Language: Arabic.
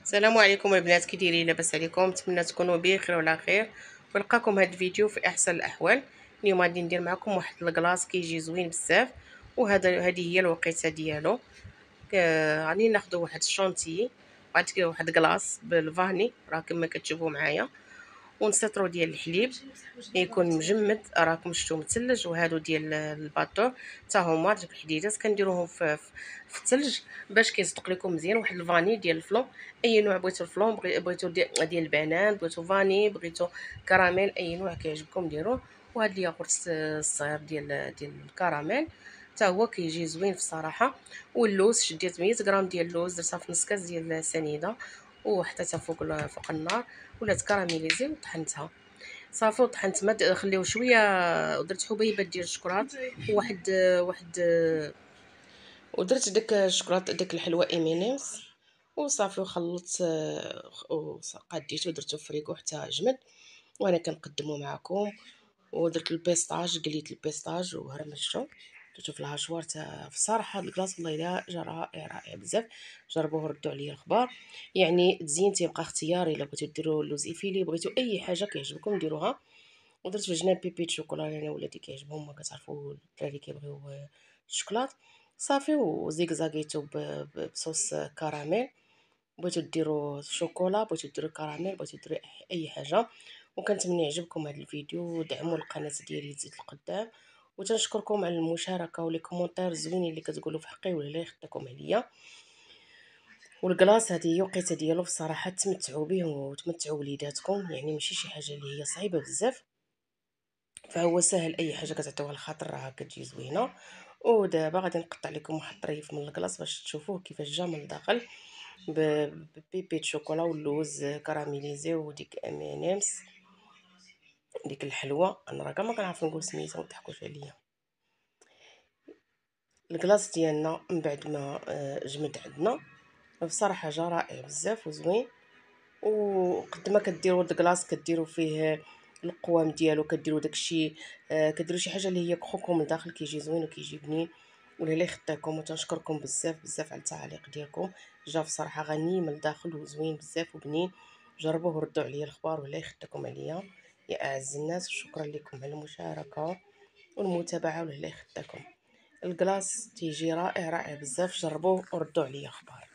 السلام عليكم البنات، كي دايرين؟ لاباس عليكم؟ نتمنى تكونوا بخير وعلى خير ونلقاكم هذا الفيديو في احسن الاحوال. اليوم غادي ندير معكم واحد الكلاص كيجي زوين بزاف، هذه هي الوقيته ديالو. غادي ناخذ واحد الشونتي، واحد كلاص بالفاني راه كما كتشوفوا معايا، ونسطرو ديال الحليب يكون مجمد، راكم شفتوا مثلج. وهادو ديال الباطور حتى هما دوك الحديدات كنديروهم في الثلج باش كيصدق لكم مزيان. واحد الفاني ديال الفلون، اي نوع بغيتو الفلون، بغيتو ديال البنان، بغيتو فاني، بغيتو كراميل، اي نوع كيعجبكم ديروه. وهاد الياغورت الصغير ديال الكراميل حتى هو كيجي زوين في الصراحه. واللوز شديت 100 غرام ديال اللوز، درتها في نص كاس ديال السنيده وحطيتها فوق النار، ولات كراميليزي وطحنتها صافي. وطحنت ما خليو شويه، ودرت حبيبات ديال الشكلاط واحد ودرت داك الشكلاط، داك الحلوى امينيمس وصافي. وخلطت وقاديته ودرتو فريكو حتى جمد، وانا كنقدمو معكم. ودرت البيستاج، قليت البيستاج وهرمشتو درتو في الهاشوار. في الصراحه الكلاص والله الا جا رائع بزاف. جربوه ردوا عليا الخبار. يعني التزيين تيبقى اختياري، الا بغيتو ديروا اللوز ايفيلي، بغيتو اي حاجه كيعجبكم ديروها. ودرت في الجناب بيبي شوكولا لان ولادي كيعجبهم، ما كتعرفوا الدراري كيبغيو الشوكولات صافي. وزيكزاكيتو بصوص كراميل، بغيتو ديروا شوكولا، بغيتو ديروا كراميل، بغيتو ديروا اي حاجه. وكنتمنى يعجبكم هذا الفيديو، ودعموا القناه ديالي تزيد القدام. وتنشكركم على المشاركه ولي كومونتير زوينين اللي كتقولوا في حقي ولا يخدمكم عليا. والكلاص هذه هي وقيته ديالو في الصراحه، تمتعوا به وتمتعوا وليداتكم، يعني ماشي شي حاجه اللي هي صعيبه بزاف، فهو سهل. اي حاجه كتعطيوها الخاطر راه كتجي زوينه. ودابا غادي نقطع لكم واحد الطريف من الكلاص باش تشوفوه كيفاش جا من الداخل، ببيبي شوكولا واللوز كراميليزي وديك امينيمس ديك الحلوى. انا راه ما كنعرف نقول سميتها، ما تضحكوش عليا. الكلاص ديالنا من بعد ما جمد عندنا بصراحه جا رائع بزاف وزوين. وقد ما كديروا الكلاص كديروا فيه القوام ديالو، كديروا داكشي كديروا شي حاجه اللي هي كروكو من الداخل، كيجي زوين وكيجي بنين. ولا يخطيكم، وتنشكركم بزاف على التعاليق ديالكم. جا بصراحه غني من الداخل وزوين بزاف وبنين. جربوه وردوا عليا الخبار ولا يخطيكم عليا يا اعز الناس. شكرا لكم على المشاركه والمتابعه ولا يخطيكم. الكلاص تيجي رائع بزاف، جربوه وردوا عليا خبار.